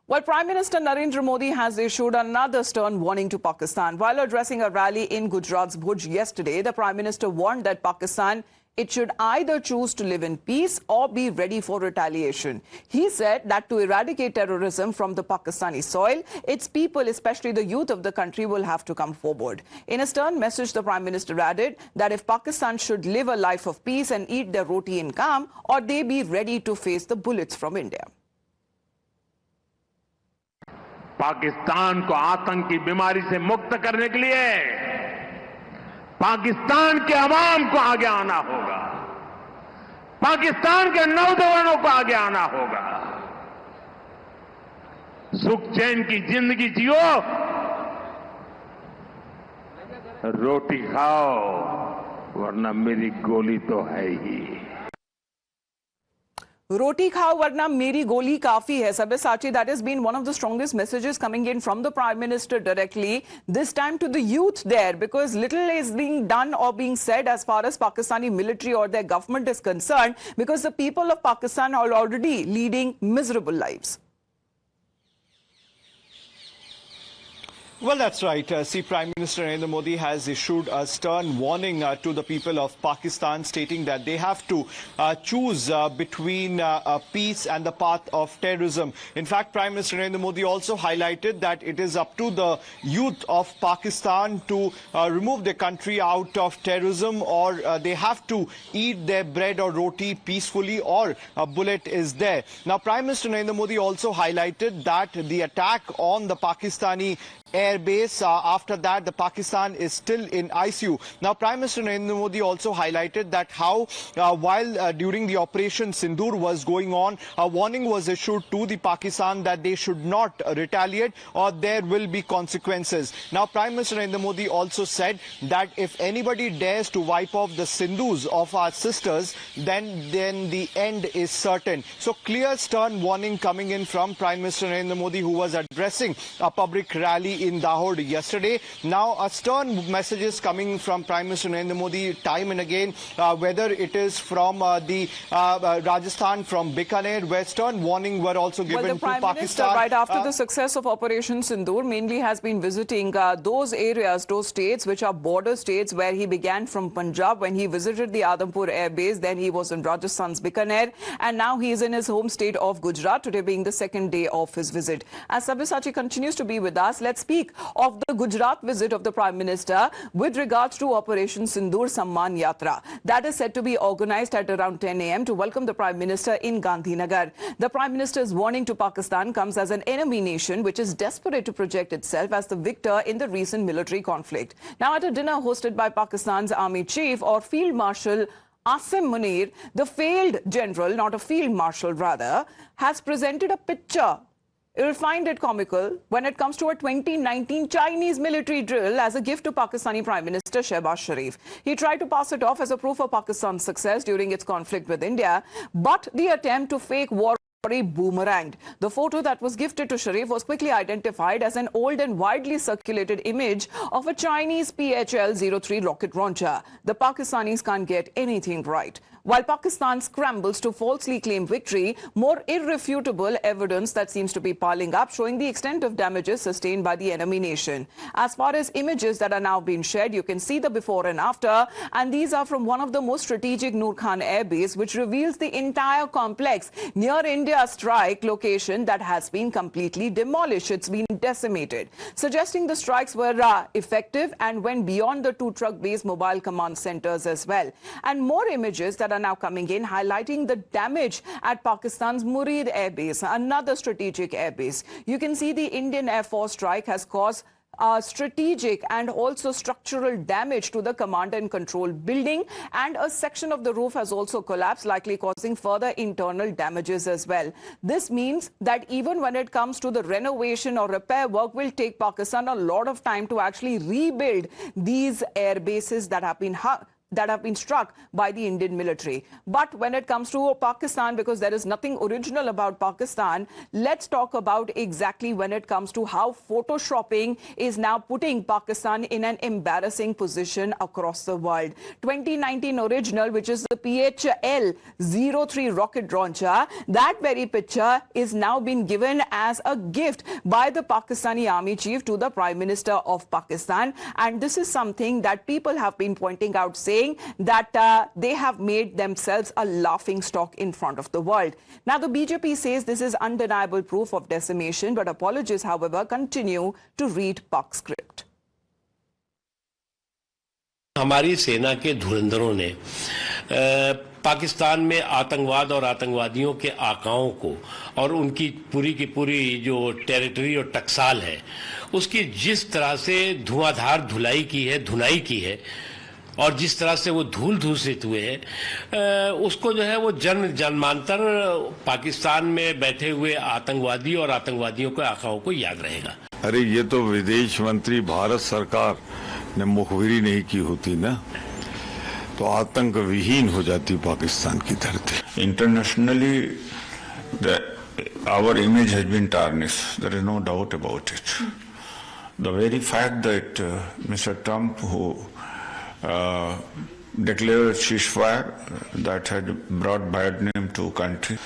Well, Prime Minister Narendra Modi has issued another stern warning to Pakistan. While addressing a rally in Gujarat's Bhuj yesterday, the Prime Minister warned that Pakistan, it should either choose to live in peace or be ready for retaliation. He said that to eradicate terrorism from the Pakistani soil, its people, especially the youth of the country, will have to come forward. In a stern message, the Prime Minister added that if Pakistan should live a life of peace and eat their roti in calm, or they be ready to face the bullets from India. Pakistan को आतंक की बीमारी से मुक्त करने के लिए पाकिस्तान के अवाम को आगे आना होगा, पाकिस्तान के नौजवानों को आगे आना होगा। सुख चैन की जिंदगी जियो, रोटी खाओ, वरना मेरी गोली तो है ही। Roti khao warna meri goli kafi hai. Sabyasachi, that has been one of the strongest messages coming in from the Prime Minister directly, this time to the youth there, because little is being done or being said as far as Pakistani military or their government is concerned, because the people of Pakistan are already leading miserable lives. Well, that's right. See, Prime Minister Narendra Modi has issued a stern warning to the people of Pakistan, stating that they have to choose between peace and the path of terrorism. In fact, Prime Minister Narendra Modi also highlighted that it is up to the youth of Pakistan to remove their country out of terrorism, or they have to eat their bread or roti peacefully, or a bullet is there. Now, Prime Minister Narendra Modi also highlighted that the attack on the Pakistani air base, after that the Pakistan is still in ICU. Now, Prime Minister Narendra Modi also highlighted that how while during the Operation Sindoor was going on, a warning was issued to the Pakistan that they should not retaliate or there will be consequences. Now, Prime Minister Narendra Modi also said that if anybody dares to wipe off the Sindhus of our sisters, then the end is certain. So clear stern warning coming in from Prime Minister Narendra Modi, who was addressing a public rally in Dahod yesterday. Now, a stern messages coming from Prime Minister Narendra Modi time and again, whether it is from Rajasthan, from Bikaner, where stern warning were also given to Pakistan. Prime Minister, right after the success of Operation Sindoor, mainly has been visiting those areas, those states which are border states, where he began from Punjab when he visited the Adampur Air Base, then he was in Rajasthan's Bikaner, and now he is in his home state of Gujarat, today being the second day of his visit. As Sabyasachi continues to be with us, let's speak of the Gujarat visit of the Prime Minister with regards to Operation Sindoor Samman Yatra. That is said to be organized at around 10 a.m. to welcome the Prime Minister in Gandhinagar. The Prime Minister's warning to Pakistan comes as an enemy nation which is desperate to project itself as the victor in the recent military conflict. Now, at a dinner hosted by Pakistan's Army Chief or Field Marshal Asim Munir, the failed general, not a field marshal rather, has presented a picture. You'll find it comical when it comes to a 2019 Chinese military drill as a gift to Pakistani Prime Minister Shehbaz Sharif. He tried to pass it off as a proof of Pakistan's success during its conflict with India, but the attempt to fake war boomeranged. The photo that was gifted to Sharif was quickly identified as an old and widely circulated image of a Chinese PHL-03 rocket launcher. The Pakistanis can't get anything right. While Pakistan scrambles to falsely claim victory, more irrefutable evidence that seems to be piling up, showing the extent of damages sustained by the enemy nation. As far as images that are now being shared, you can see the before and after, and these are from one of the most strategic Noor Khan Air Base, which reveals the entire complex near India's strike location that has been completely demolished. It's been decimated, suggesting the strikes were effective and went beyond the two truck-based mobile command centers as well. And more images that are now coming in, highlighting the damage at Pakistan's Murid Air Base, another strategic air base. You can see the Indian Air Force strike has caused strategic and also structural damage to the command and control building, and a section of the roof has also collapsed, likely causing further internal damages as well. This means that even when it comes to the renovation or repair work, will take Pakistan a lot of time to actually rebuild these air bases that have been that have been struck by the Indian military. But when it comes to Pakistan, because there is nothing original about Pakistan, let's talk about exactly when it comes to how photoshopping is now putting Pakistan in an embarrassing position across the world. 2019 original, which is the PHL-03 rocket launcher, that very picture is now being given as a gift by the Pakistani army chief to the Prime Minister of Pakistan. And this is something that people have been pointing out, saying that they have made themselves a laughing stock in front of the world. Now, the BJP says this is undeniable proof of decimation, but apologists, however, continue to read Pak script. हमारी सेना के धुरंधरों ने पाकिस्तान में आतंकवाद और आतंकवादियों के आकाओं को और उनकी पूरी की पूरी जो टेरिटरी और टकसाल है उसकी जिस तरह से धुआंधार धुलाई की है और जिस तरह से वो धूल धूसित हुए हैं उसको जो है वो जन्मांतर पाकिस्तान में बैठे हुए आतंकवादी और आतंकवादियों के आकाओं को याद रहेगा। अरे ये तो विदेश मंत्री भारत सरकार ने मुखबिरी नहीं की होती ना तो आतंक विहीन हो जाती पाकिस्तान की धरती। Internationally, our image has been tarnished. There is no doubt about it. The very fact that Mr. Trump, who declared ceasefire, that had brought bad name to country.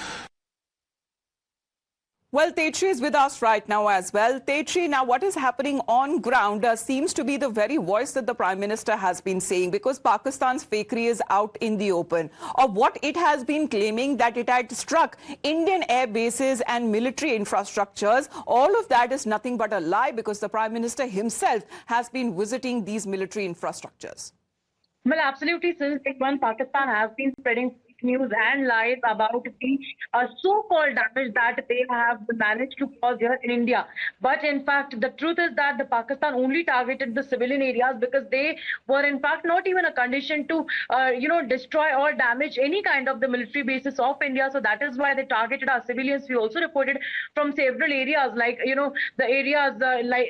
Well, Tetri is with us right now as well. Tetri, now what is happening on ground seems to be the very voice that the Prime Minister has been saying, because Pakistan's fakery is out in the open of what it has been claiming that it had struck Indian air bases and military infrastructures. All of that is nothing but a lie, because the Prime Minister himself has been visiting these military infrastructures. Well, absolutely, since one, Pakistan has been spreading news and lies about the so-called damage that they have managed to cause here in India. But in fact, the truth is that the Pakistan only targeted the civilian areas because they were in fact not even a condition to, destroy or damage any kind of the military bases of India. So that is why they targeted our civilians. We also reported from several areas, like, the areas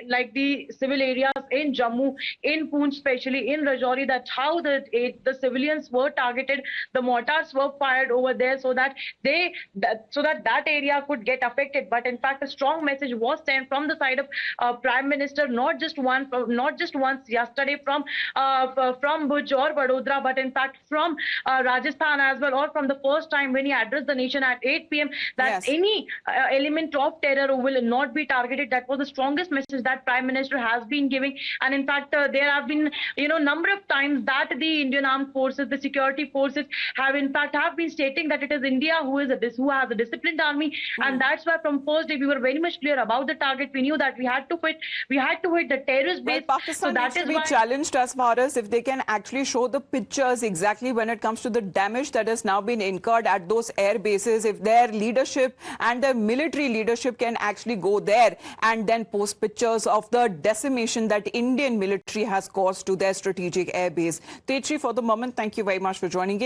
like the civil areas in Jammu, in Poonch, especially in Rajouri, that how the civilians were targeted, the mortars were fired over there so that that area could get affected. But in fact, a strong message was sent from the side of Prime Minister, not just once yesterday from Bhuj or Vadodara, but in fact from Rajasthan as well, or from the first time when he addressed the nation at 8 p.m. that any element of terror will not be targeted. That was the strongest message that Prime Minister has been giving. And in fact, there have been number of times that the Indian armed forces, the security forces have in fact been stating that it is India who has a disciplined army, and that's why from first day we were very much clear about the target. We knew that we had to hit the terrorist base. Well, Pakistan needs to be challenged as far as if they can actually show the pictures exactly when it comes to the damage that has now been incurred at those air bases. If their leadership and their military leadership can actually go there and then post pictures of the decimation that Indian military has caused to their strategic air base. Tetri, for the moment, thank you very much for joining in.